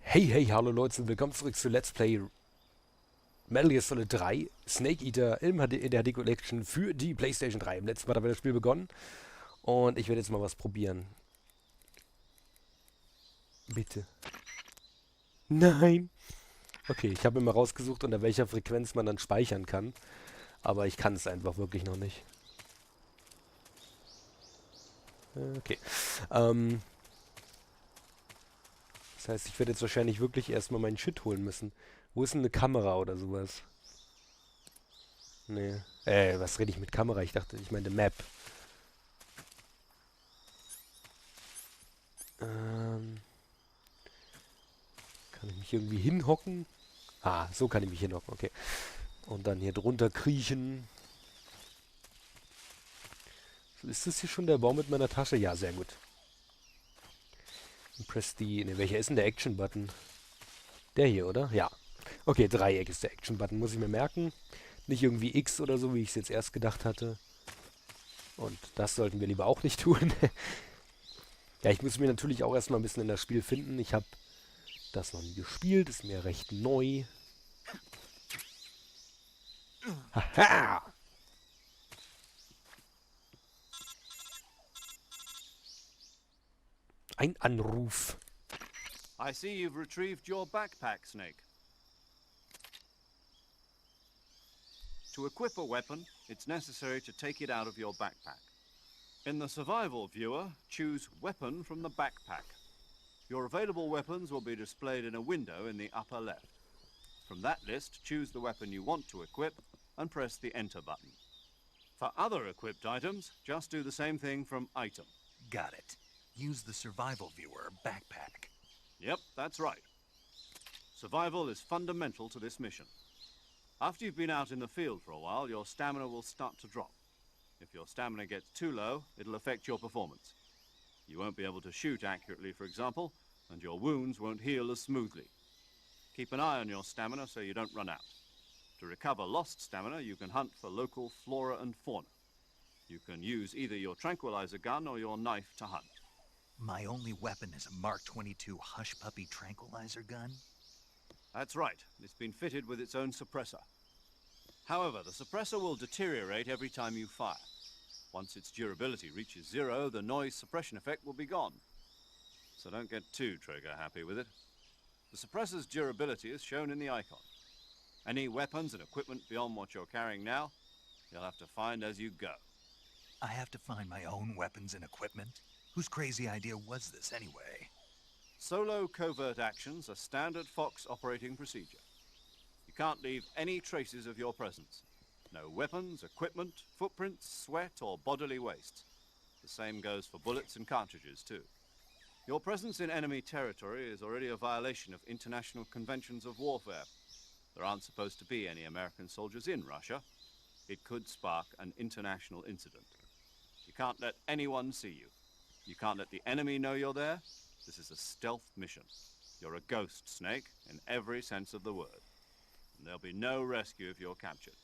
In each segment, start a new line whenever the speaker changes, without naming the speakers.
Hey, hallo Leute und willkommen zurück zu Let's Play Metal Gear Solid 3 Snake Eater in der HD Collection für die PlayStation 3. Im letzten Mal haben wir das Spiel begonnen und ich werde jetzt mal was probieren. Bitte. Nein! Okay, ich habe mir mal rausgesucht, unter welcher Frequenz man dann speichern kann, aber ich kann es einfach wirklich noch nicht. Okay. Das heißt, ich werde jetzt wahrscheinlich wirklich erstmal meinen Shit holen müssen. Wo ist denn eine Kamera oder sowas? Nee. Was rede ich mit Kamera? Ich meine Map. Kann ich mich irgendwie hinhocken? Ah, so kann ich mich hinhocken, okay. Und dann hier drunter kriechen. So, ist das hier schon der Baum mit meiner Tasche? Ja, sehr gut. Und press die... Ne, welcher ist denn der Action-Button? Der hier, oder? Ja. Okay, Dreieck ist der Action-Button, muss ich mir merken. Nicht irgendwie X oder so, wie ich es jetzt erst gedacht hatte. Und das sollten wir lieber auch nicht tun. Ja, ich muss mir natürlich auch erstmal ein bisschen in das Spiel finden. Ich habe das noch nie gespielt, ist mir recht neu. Haha! Ein Anruf.
I see you've retrieved your backpack, Snake. To equip a weapon, it's necessary to take it out of your backpack. In the survival viewer, choose Weapon from the backpack. Your available weapons will be displayed in a window in the upper left. From that list, choose the weapon you want to equip and press the Enter button. For other equipped items, just do the same thing from Item.
Got it. Use the survival viewer backpack.
Yep, that's right. Survival is fundamental to this mission. After you've been out in the field for a while, your stamina will start to drop. If your stamina gets too low, it'll affect your performance. You won't be able to shoot accurately, for example, and your wounds won't heal as smoothly. Keep an eye on your stamina so you don't run out. To recover lost stamina, you can hunt for local flora and fauna. You can use either your tranquilizer gun or your knife to hunt.
My only weapon is a Mark 22 Hush Puppy tranquilizer gun?
That's right. It's been fitted with its own suppressor. However, the suppressor will deteriorate every time you fire. Once its durability reaches 0, the noise suppression effect will be gone. So don't get too trigger happy with it. The suppressor's durability is shown in the icon. Any weapons and equipment beyond what you're carrying now, you'll have to find as you go.
I have to find my own weapons and equipment? Whose crazy idea was this anyway?
Solo covert actions are standard Fox operating procedure. You can't leave any traces of your presence. No weapons, equipment, footprints, sweat, or bodily waste. The same goes for bullets and cartridges, too. Your presence in enemy territory is already a violation of international conventions of warfare. There aren't supposed to be any American soldiers in Russia. It could spark an international incident. You can't let anyone see you. You can't let the enemy know you're there. This is a stealth mission. You're a ghost, Snake, in every sense of the word. And there'll be no rescue if you're captured.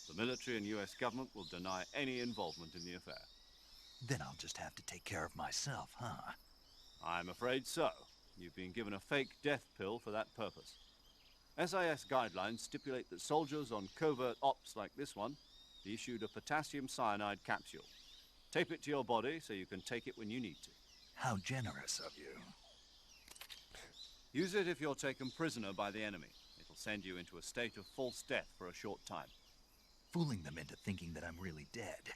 The military and US government will deny any involvement in the affair.
Then I'll just have to take care of myself, huh?
I'm afraid so. You've been given a fake death pill for that purpose. SIS guidelines stipulate that soldiers on covert ops like this one be issued a potassium cyanide capsule. Tape it to your body so you can take it when you need to.
How generous of you.
Use it if you're taken prisoner by the enemy. It'll send you into a state of false death for a short time.
Fooling them into thinking that I'm really dead.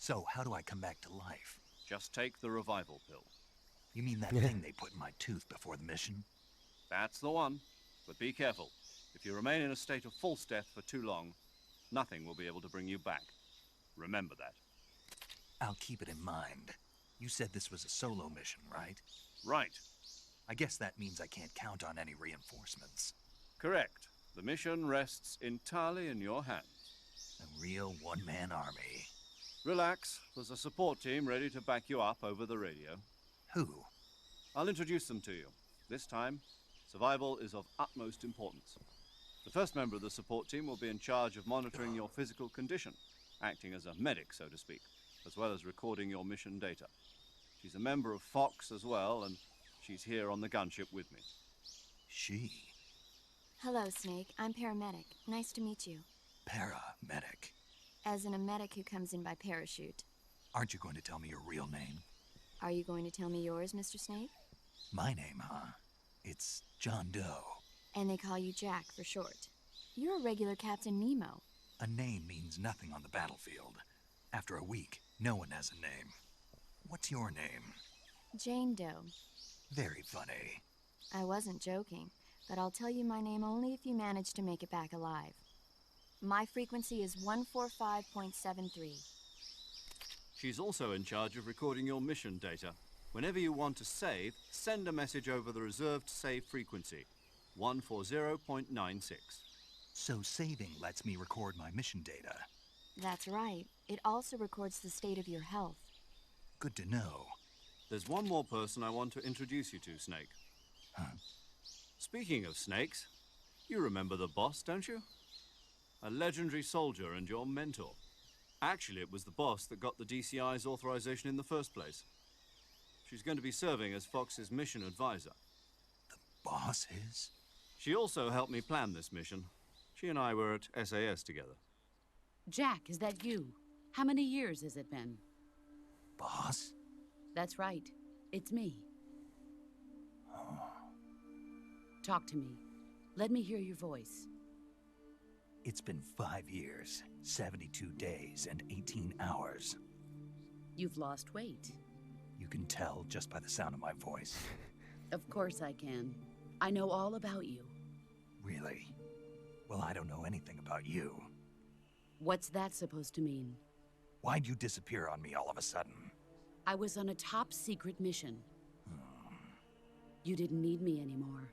So, how do I come back to life?
Just take the revival pill.
You mean that thing they put in my tooth before the mission?
That's the one. But be careful. If you remain in a state of false death for too long, nothing will be able to bring you back. Remember that.
I'll keep it in mind. You said this was a solo mission, right?
Right.
I guess that means I can't count on any reinforcements.
Correct. The mission rests entirely in your hands.
A real one-man army.
Relax. There's a support team ready to back you up over the radio.
Who?
I'll introduce them to you. This time, survival is of utmost importance. The first member of the support team will be in charge of monitoring your physical condition, acting as a medic, so to speak, as well as recording your mission data. She's a member of Fox as well, and she's here on the gunship with me.
she?
Hello, Snake. I'm paramedic. Nice to meet you.
Paramedic.
As in a medic who comes in by parachute.
Aren't you going to tell me your real name?
Are you going to tell me yours, Mr. Snake?
My name, huh? It's John Doe.
And they call you Jack for short. You're a regular Captain Nemo.
A name means nothing on the battlefield. After a week, no one has a name. What's your name?
Jane Doe.
Very funny.
I wasn't joking, but I'll tell you my name only if you manage to make it back alive. My frequency is 145.73.
She's also in charge of recording your mission data. Whenever you want to save, send a message over the reserved save frequency, 140.96.
So saving lets me record my mission data.
That's right. It also records the state of your health.
Good to know.
There's one more person I want to introduce you to, Snake.
Huh?
Speaking of snakes, you remember the boss, don't you? A legendary soldier and your mentor. Actually, it was the boss that got the DCI's authorization in the first place. She's going to be serving as Fox's mission advisor.
The boss is?
She also helped me plan this mission. She and I were at SAS together.
Jack, is that you? How many years has it been?
Boss?
That's right. It's me. Talk to me. Let me hear your voice.
It's been 5 years, 72 days, and 18 hours.
You've lost weight.
You can tell just by the sound of my voice.
Of course I can. I know all about you.
Really? Well, I don't know anything about you.
What's that supposed to mean?
Why'd you disappear on me all of a sudden?
I was on a top-secret mission. You didn't need me anymore.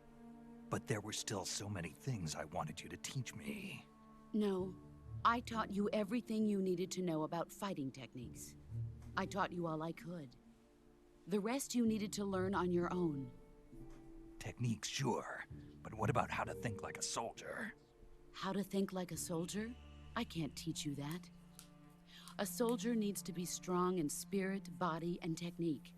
But there were still so many things I wanted you to teach me.
No, I taught you everything you needed to know about fighting techniques. I taught you all I could. The rest you needed to learn on your own.
Techniques, sure. But what about how to think like a soldier?
How to think like a soldier? I can't teach you that. A soldier needs to be strong in spirit, body, and technique.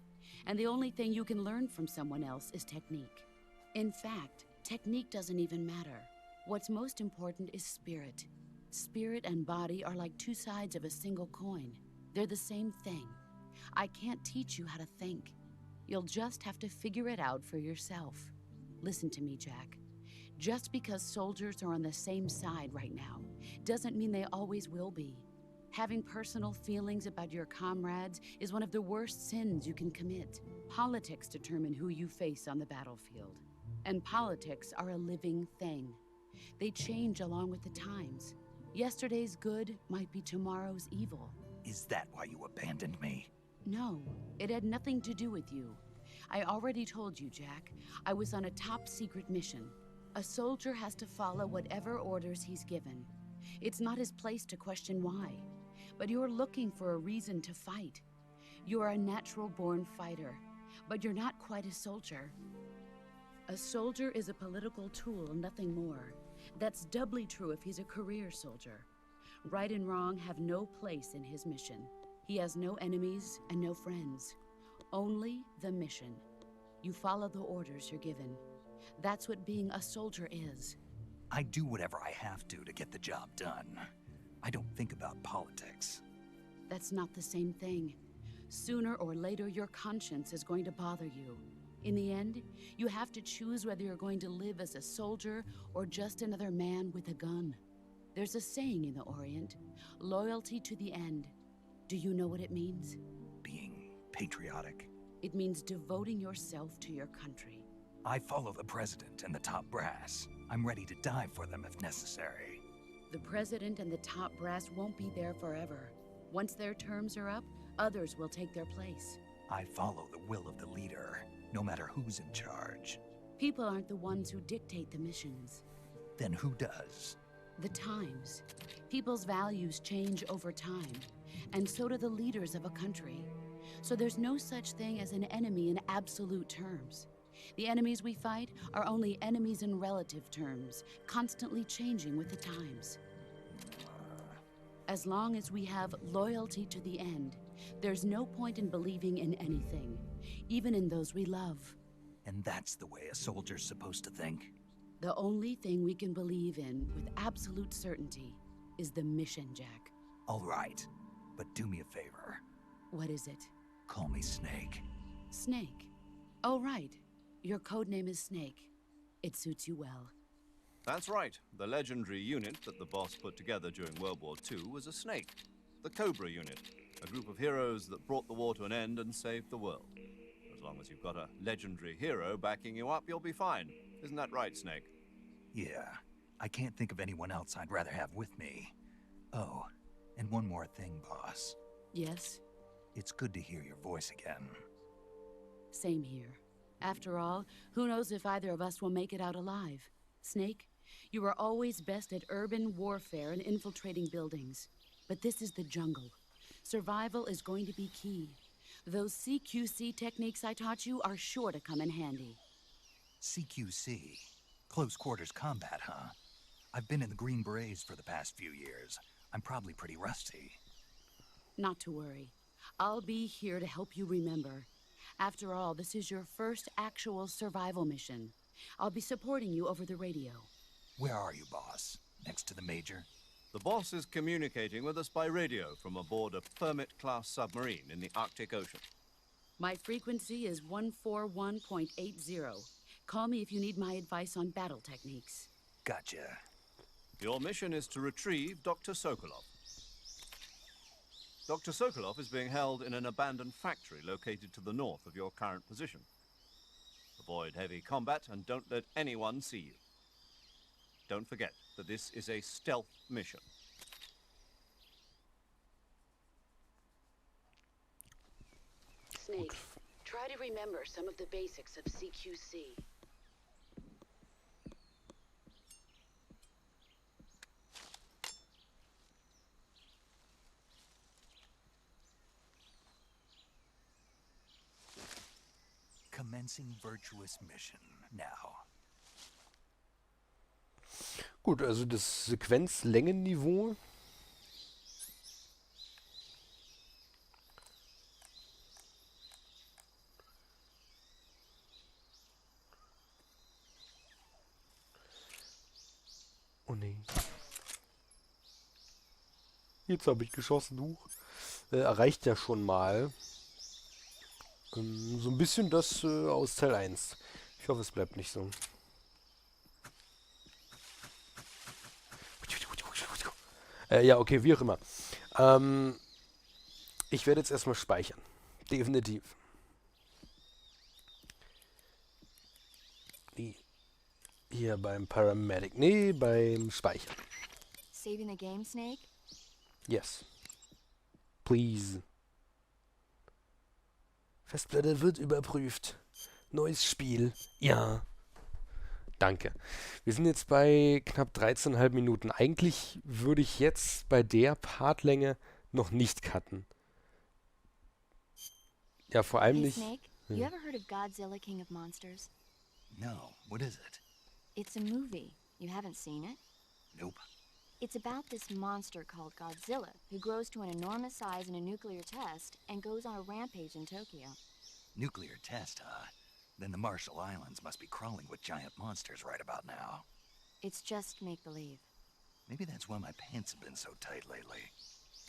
And the only thing you can learn from someone else is technique. In fact, technique doesn't even matter. What's most important is spirit. Spirit and body are like two sides of a single coin. They're the same thing. I can't teach you how to think. You'll just have to figure it out for yourself. Listen to me, Jack. Just because soldiers are on the same side right now doesn't mean they always will be. Having personal feelings about your comrades is one of the worst sins you can commit. Politics determine who you face on the battlefield. And politics are a living thing. They change along with the times. Yesterday's good might be tomorrow's evil.
Is that why you abandoned me?
No, it had nothing to do with you. I already told you, Jack. I was on a top-secret mission. A soldier has to follow whatever orders he's given. It's not his place to question why. But you're looking for a reason to fight. You are a natural-born fighter, but you're not quite a soldier. A soldier is a political tool, nothing more. That's doubly true if he's a career soldier. Right and wrong have no place in his mission. He has no enemies and no friends. Only the mission. You follow the orders you're given. That's what being a soldier is.
I do whatever I have to get the job done. I don't think about politics.
That's not the same thing. Sooner or later, your conscience is going to bother you. In the end, you have to choose whether you're going to live as a soldier or just another man with a gun. There's a saying in the Orient, loyalty to the end. Do you know what it means?
Being patriotic.
It means devoting yourself to your country.
I follow the president and the top brass. I'm ready to die for them if necessary.
The president and the top brass won't be there forever. Once their terms are up, others will take their place.
I follow the will of the leader, no matter who's in charge.
People aren't the ones who dictate the missions.
Then who does?
The times. People's values change over time, and so do the leaders of a country. So there's no such thing as an enemy in absolute terms. The enemies we fight are only enemies in relative terms, constantly changing with the times. As long as we have loyalty to the end, there's no point in believing in anything, even in those we love.
And that's the way a soldier's supposed to think?
The only thing we can believe in with absolute certainty is the mission, Jack.
All right, but do me a favor.
What is it?
Call me Snake.
Snake. Oh, right. Your code name is Snake. It suits you well.
That's right. The legendary unit that the boss put together during World War II was a snake. The Cobra unit, a group of heroes that brought the war to an end and saved the world. As long as you've got a legendary hero backing you up, you'll be fine. Isn't that right, Snake?
Yeah, I can't think of anyone else I'd rather have with me. Oh, and one more thing, boss.
Yes?
It's good to hear your voice again.
Same here. After all, who knows if either of us will make it out alive? Snake, you are always best at urban warfare and infiltrating buildings. But this is the jungle. Survival is going to be key. Those CQC techniques I taught you are sure to come in handy.
CQC? Close quarters combat, huh? I've been in the Green Berets for the past few years. I'm probably pretty rusty.
Not to worry. I'll be here to help you remember. After all, this is your first actual survival mission. I'll be supporting you over the radio.
Where are you, boss? Next to the Major?
The boss is communicating with us by radio from aboard a Permit-class submarine in the Arctic Ocean.
My frequency is 141.80. Call me if you need my advice on battle techniques.
Gotcha.
Your mission is to retrieve Dr. Sokolov. Dr. Sokolov is being held in an abandoned factory located to the north of your current position. Avoid heavy combat and don't let anyone see you. Don't forget that this is a stealth mission.
Snake, try to remember some of the basics of CQC.
Commencing virtuous mission now.
Gut, also das Sequenzlängenniveau. Oh nee. Jetzt habe ich geschossen, huch. Erreicht ja schon mal. So ein bisschen das aus Teil 1. Ich hoffe, es bleibt nicht so. Ja, okay, wie auch immer. Ich werde jetzt erstmal speichern. Definitiv. Hier beim Paramedic. Nee, beim Speichern.
Saving the game, Snake?
Yes. Please. Festplatte wird überprüft. Neues Spiel. Ja. Danke. Wir sind jetzt bei knapp 13,5 Minuten. Eigentlich würde ich jetzt bei der Partlänge noch nicht cutten. Ja, vor allem
Hey,
nicht...
Snake, you ever heard of Godzilla, King of Monsters?
No, what is it?
It's a movie. You haven't seen it?
Nope.
It's about this monster called Godzilla, who grows to an enormous size in a nuclear test and goes on a rampage in Tokyo.
Nuclear test, huh? Then the Marshall Islands must be crawling with giant monsters right about now.
It's just make-believe.
Maybe that's why my pants have been so tight lately.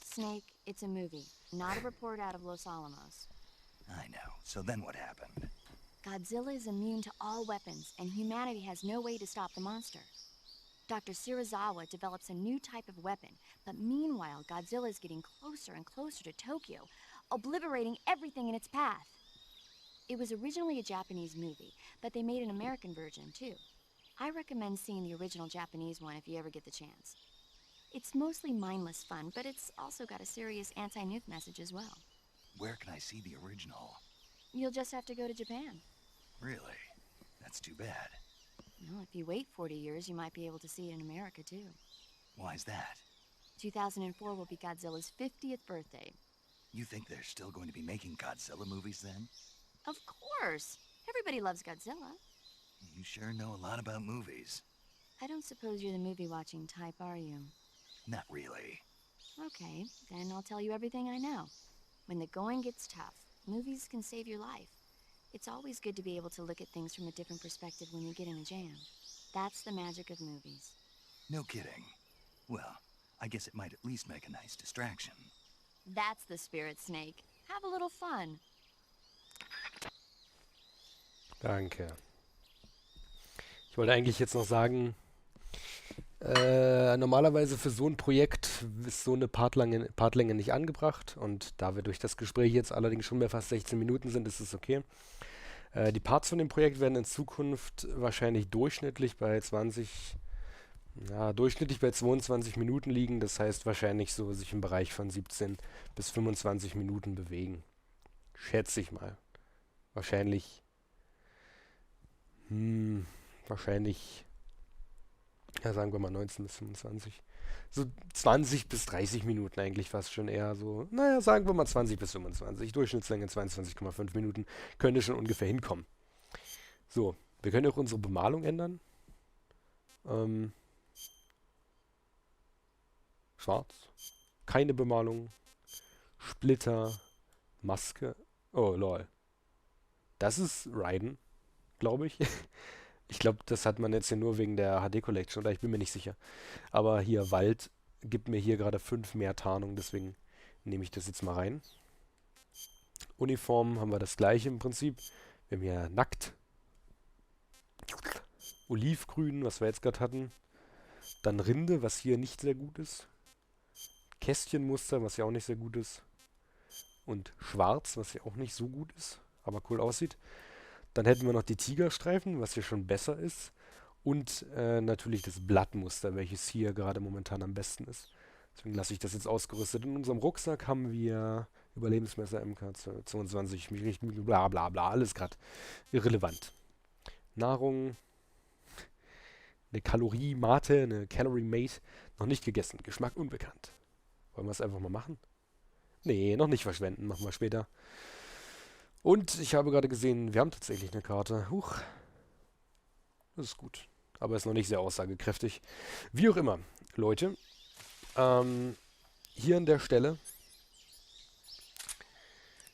Snake, it's a movie, not a report out of Los Alamos.
I know. So then what happened?
Godzilla is immune to all weapons, and humanity has no way to stop the monster. Dr. Shirazawa develops a new type of weapon, but meanwhile, Godzilla is getting closer and closer to Tokyo, obliterating everything in its path. It was originally a Japanese movie, but they made an American version, too. I recommend seeing the original Japanese one if you ever get the chance. It's mostly mindless fun, but it's also got a serious anti-nuke message as well.
Where can I see the original?
You'll just have to go to Japan.
Really? That's too bad.
Well, if you wait 40 years, you might be able to see it in America, too.
Why's that?
2004 will be Godzilla's 50th birthday.
You think they're still going to be making Godzilla movies then?
Of course! Everybody loves Godzilla.
You sure know a lot about movies.
I don't suppose you're the movie-watching type, are you?
Not really.
Okay, then I'll tell you everything I know. When the going gets tough, movies can save your life. It's always good to be able to look at things from a different perspective when you get in a jam. That's the magic of movies.
No kidding. Well, I guess it might at least make a nice distraction.
That's the spirit, Snake. Have a little fun.
Danke. Ich wollte eigentlich jetzt noch sagen, normalerweise für so ein Projekt ist so eine Partlänge nicht angebracht, und da wir durch das Gespräch jetzt allerdings schon mehr fast 16 Minuten sind, ist es okay. Die Parts von dem Projekt werden in Zukunft wahrscheinlich durchschnittlich bei 22 Minuten liegen. Das heißt wahrscheinlich so sich im Bereich von 17 bis 25 Minuten bewegen. Schätze ich mal. Wahrscheinlich, ja, sagen wir mal 19 bis 25. So 20 bis 30 Minuten eigentlich fast schon eher so. Naja, sagen wir mal 20 bis 25. Durchschnittslänge 22,5 Minuten. Könnte schon ungefähr hinkommen. So, wir können auch unsere Bemalung ändern. Schwarz. Keine Bemalung. Splitter. Maske. Oh, lol. Das ist Raiden, glaube ich. Ich glaube, das hat man jetzt hier nur wegen der HD Collection, oder ich bin mir nicht sicher. Aber hier, Wald gibt mir hier gerade 5 mehr Tarnung, deswegen nehme ich das jetzt mal rein. Uniform haben wir das gleiche im Prinzip. Wir haben hier Nackt. Olivgrün, was wir jetzt gerade hatten. Dann Rinde, was hier nicht sehr gut ist. Kästchenmuster, was ja auch nicht sehr gut ist. Und Schwarz, was ja auch nicht so gut ist, aber cool aussieht. Dann hätten wir noch die Tigerstreifen, was hier schon besser ist. Und natürlich das Blattmuster, welches hier gerade momentan am besten ist. Deswegen lasse ich das jetzt ausgerüstet. In unserem Rucksack haben wir Überlebensmesser, MK22, bla bla bla, alles gerade irrelevant. Nahrung, eine Kalorie-Mate, eine Calorie-Mate, noch nicht gegessen. Geschmack unbekannt. Wollen wir es einfach mal machen? Nee, noch nicht verschwenden, machen wir später. Und ich habe gerade gesehen, wir haben tatsächlich eine Karte. Huch. Das ist gut. Aber ist noch nicht sehr aussagekräftig. Wie auch immer, Leute. Hier an der Stelle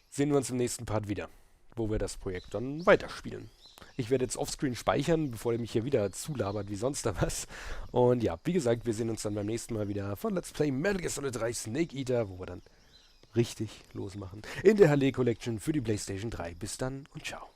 sehen wir uns im nächsten Part wieder, wo wir das Projekt dann weiterspielen. Ich werde jetzt offscreen speichern, bevor er mich hier wieder zulabert wie sonst da was. Und ja, wie gesagt, wir sehen uns dann beim nächsten Mal wieder von Let's Play Metal Gear Solid 3 Snake Eater, wo wir dann richtig losmachen in der HD Collection für die PlayStation 3. Bis dann und ciao.